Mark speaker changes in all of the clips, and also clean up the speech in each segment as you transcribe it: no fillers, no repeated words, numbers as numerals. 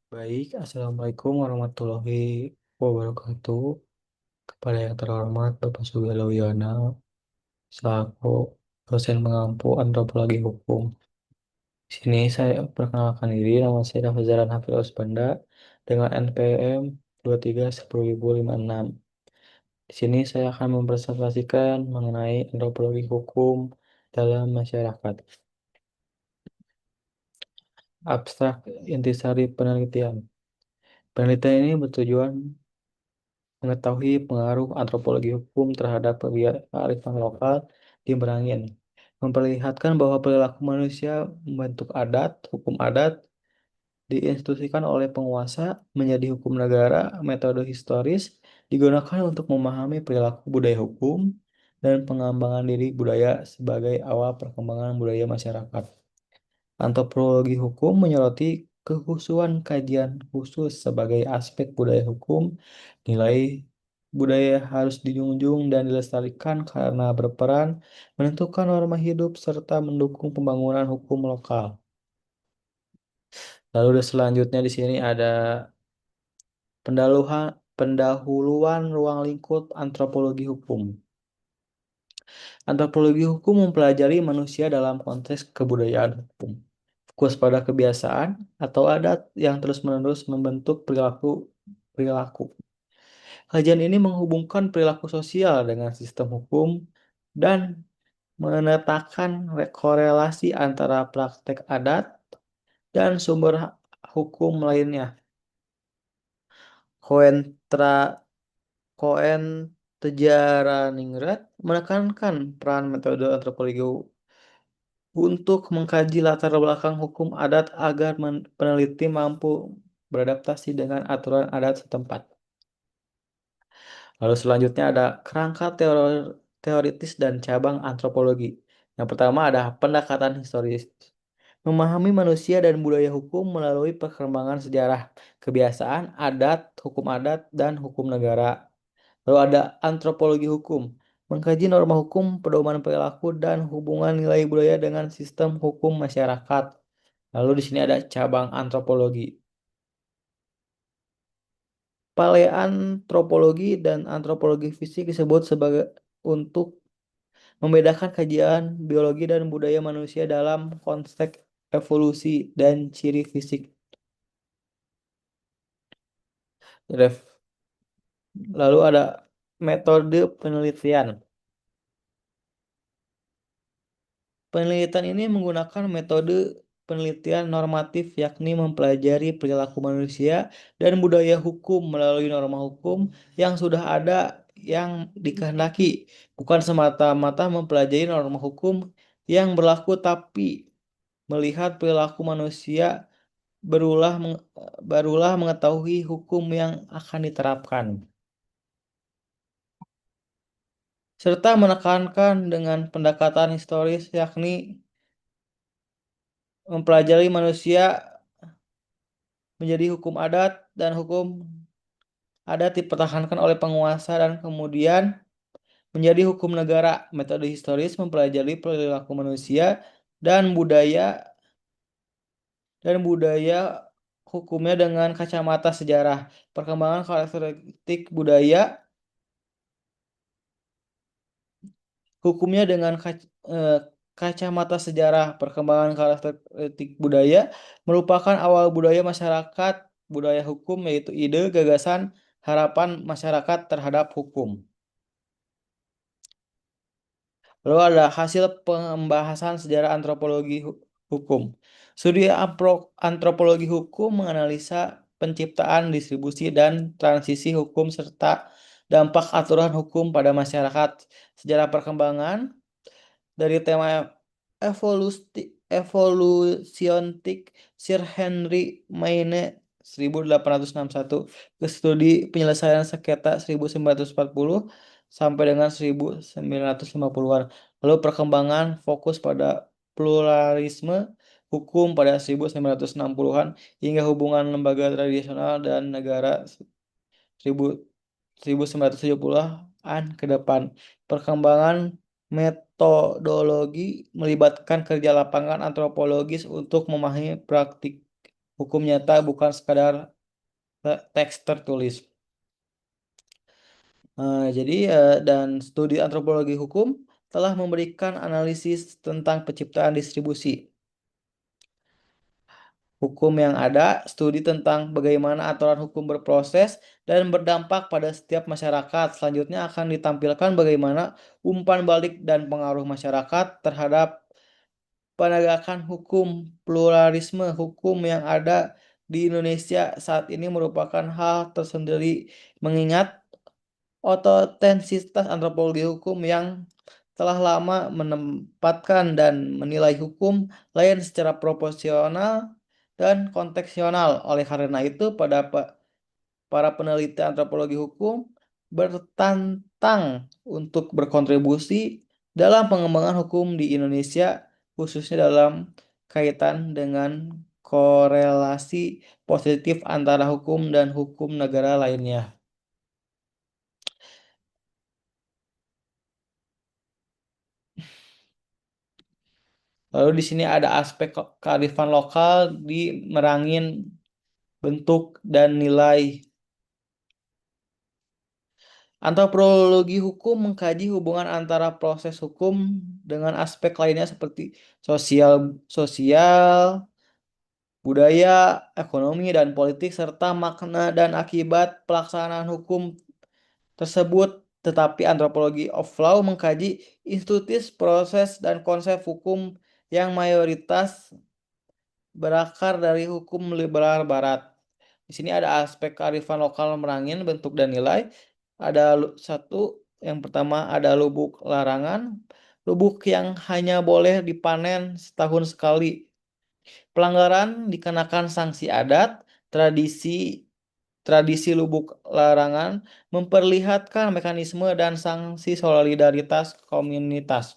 Speaker 1: Baik, Assalamualaikum warahmatullahi wabarakatuh. Kepada yang terhormat Bapak Sugeng Wiono, selaku dosen pengampu antropologi hukum. Di sini saya perkenalkan diri, nama saya Fazaran Hafil Usbanda dengan NPM 23 10.056. Di sini saya akan mempresentasikan mengenai antropologi hukum dalam masyarakat. Abstrak intisari penelitian. Penelitian ini bertujuan mengetahui pengaruh antropologi hukum terhadap kearifan lokal di Merangin, memperlihatkan bahwa perilaku manusia membentuk adat, hukum adat diinstitusikan oleh penguasa menjadi hukum negara, metode historis digunakan untuk memahami perilaku budaya hukum dan pengembangan diri budaya sebagai awal perkembangan budaya masyarakat. Antropologi hukum menyoroti kekhusuan kajian khusus sebagai aspek budaya hukum, nilai budaya harus dijunjung dan dilestarikan karena berperan menentukan norma hidup serta mendukung pembangunan hukum lokal. Lalu selanjutnya di sini ada pendahuluan ruang lingkup antropologi hukum. Antropologi hukum mempelajari manusia dalam konteks kebudayaan hukum. Fokus pada kebiasaan atau adat yang terus-menerus membentuk perilaku perilaku. Kajian ini menghubungkan perilaku sosial dengan sistem hukum dan menetapkan korelasi antara praktek adat dan sumber hukum lainnya. Koentra Koen Tejaraningrat menekankan peran metode antropologi untuk mengkaji latar belakang hukum adat agar peneliti mampu beradaptasi dengan aturan adat setempat. Lalu selanjutnya ada kerangka teoritis dan cabang antropologi. Yang pertama ada pendekatan historis. Memahami manusia dan budaya hukum melalui perkembangan sejarah, kebiasaan, hukum adat, dan hukum negara. Lalu ada antropologi hukum. Mengkaji norma hukum, pedoman perilaku, dan hubungan nilai budaya dengan sistem hukum masyarakat. Lalu di sini ada cabang antropologi. Paleantropologi dan antropologi fisik disebut sebagai untuk membedakan kajian biologi dan budaya manusia dalam konteks evolusi dan ciri fisik. Lalu ada metode penelitian. Penelitian ini menggunakan metode penelitian normatif yakni mempelajari perilaku manusia dan budaya hukum melalui norma hukum yang sudah ada yang dikehendaki, bukan semata-mata mempelajari norma hukum yang berlaku tapi melihat perilaku manusia berulah barulah mengetahui hukum yang akan diterapkan. Serta menekankan dengan pendekatan historis yakni mempelajari manusia menjadi hukum adat dan hukum adat dipertahankan oleh penguasa dan kemudian menjadi hukum negara. Metode historis mempelajari perilaku manusia dan budaya hukumnya dengan kacamata sejarah. Perkembangan karakteristik budaya hukumnya dengan kacamata sejarah. Perkembangan karakteristik budaya merupakan awal budaya masyarakat, budaya hukum yaitu ide, gagasan, harapan masyarakat terhadap hukum. Lalu ada hasil pembahasan sejarah antropologi hukum. Studi antropologi hukum menganalisa penciptaan, distribusi, dan transisi hukum serta dampak aturan hukum pada masyarakat. Sejarah perkembangan dari tema evolusiontik Sir Henry Maine 1861 ke studi penyelesaian sengketa 1940 sampai dengan 1950-an. Lalu perkembangan fokus pada pluralisme hukum pada 1960-an hingga hubungan lembaga tradisional dan negara 1970-an ke depan. Perkembangan metodologi melibatkan kerja lapangan antropologis untuk memahami hukum nyata bukan sekadar teks tertulis. Dan studi antropologi hukum telah memberikan analisis tentang penciptaan distribusi hukum yang ada, studi tentang bagaimana aturan hukum berproses dan berdampak pada setiap masyarakat. Selanjutnya akan ditampilkan bagaimana umpan balik dan pengaruh masyarakat terhadap penegakan hukum. Pluralisme hukum yang ada di Indonesia saat ini merupakan hal tersendiri, mengingat otentisitas antropologi hukum yang telah lama menempatkan dan menilai hukum lain secara proporsional dan konteksional. Oleh karena itu, para peneliti antropologi hukum bertantang untuk berkontribusi dalam pengembangan hukum di Indonesia, khususnya dalam kaitan dengan korelasi positif antara hukum dan hukum negara lainnya. Lalu di sini ada aspek kearifan lokal di merangin bentuk dan nilai. Antropologi hukum mengkaji hubungan antara proses hukum dengan aspek lainnya seperti sosial, sosial, budaya, ekonomi, dan politik, serta makna dan akibat pelaksanaan hukum tersebut. Tetapi antropologi of law mengkaji institusi, proses, dan konsep hukum yang mayoritas berakar dari hukum liberal barat. Di sini ada aspek kearifan lokal merangin bentuk dan nilai. Ada satu, yang pertama ada lubuk larangan, lubuk yang hanya boleh dipanen setahun sekali. Pelanggaran dikenakan sanksi adat, tradisi tradisi lubuk larangan memperlihatkan mekanisme dan sanksi solidaritas komunitas.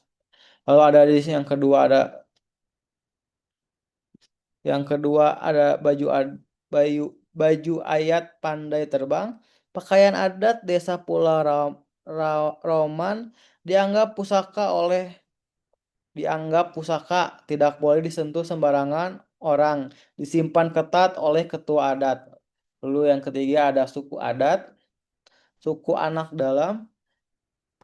Speaker 1: Lalu ada di sini yang kedua ada baju baju adat pandai terbang. Pakaian adat desa Pulau Roman dianggap pusaka oleh dianggap pusaka, tidak boleh disentuh sembarangan orang, disimpan ketat oleh ketua adat. Lalu yang ketiga ada suku adat, suku anak dalam.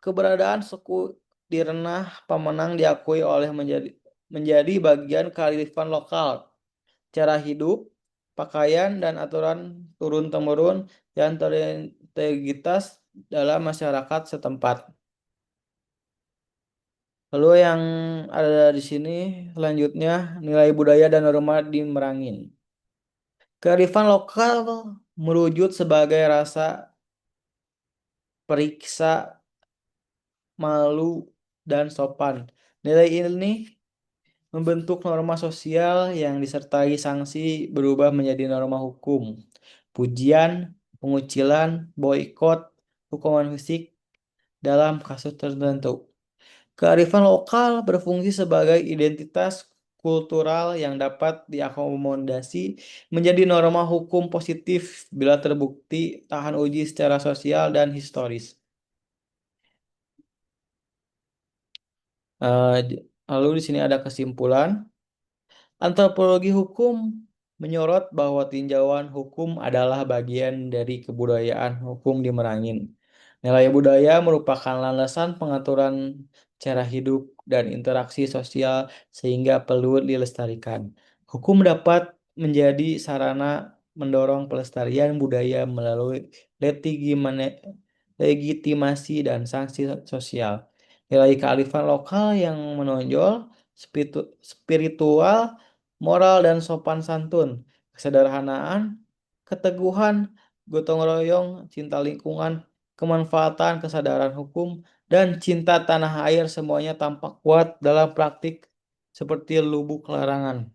Speaker 1: Keberadaan suku di Renah Pemenang diakui oleh menjadi bagian kearifan lokal, cara hidup, pakaian, dan aturan turun-temurun yang terintegritas dalam masyarakat setempat. Lalu yang ada di sini selanjutnya nilai budaya dan norma di Merangin. Kearifan lokal merujut sebagai rasa periksa, malu, dan sopan. Nilai ini membentuk norma sosial yang disertai sanksi berubah menjadi norma hukum. Pujian, pengucilan, boikot, hukuman fisik dalam kasus tertentu. Kearifan lokal berfungsi sebagai identitas kultural yang dapat diakomodasi menjadi norma hukum positif bila terbukti tahan uji secara sosial dan historis. Lalu di sini ada kesimpulan. Antropologi hukum menyorot bahwa tinjauan hukum adalah bagian dari kebudayaan hukum di Merangin. Nilai budaya merupakan landasan pengaturan cara hidup dan interaksi sosial sehingga perlu dilestarikan. Hukum dapat menjadi sarana mendorong pelestarian budaya melalui legitimasi dan sanksi sosial. Nilai kearifan lokal yang menonjol, spiritual, moral dan sopan santun, kesederhanaan, keteguhan, gotong royong, cinta lingkungan, kemanfaatan, kesadaran hukum, dan cinta tanah air semuanya tampak kuat dalam praktik seperti lubuk larangan.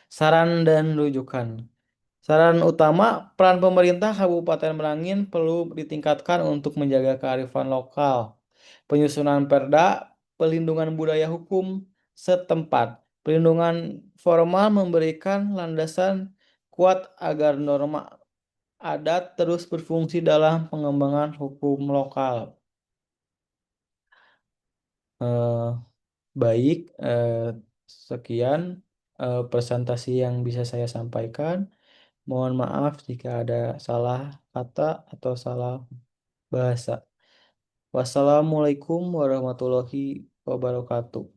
Speaker 1: Saran dan rujukan. Saran utama, peran pemerintah Kabupaten Merangin perlu ditingkatkan untuk menjaga kearifan lokal. Penyusunan perda, pelindungan budaya hukum setempat. Pelindungan formal memberikan landasan kuat agar norma adat terus berfungsi dalam pengembangan hukum lokal. Eh, baik, sekian. presentasi yang bisa saya sampaikan. Mohon maaf jika ada salah kata atau salah bahasa. Wassalamualaikum warahmatullahi wabarakatuh.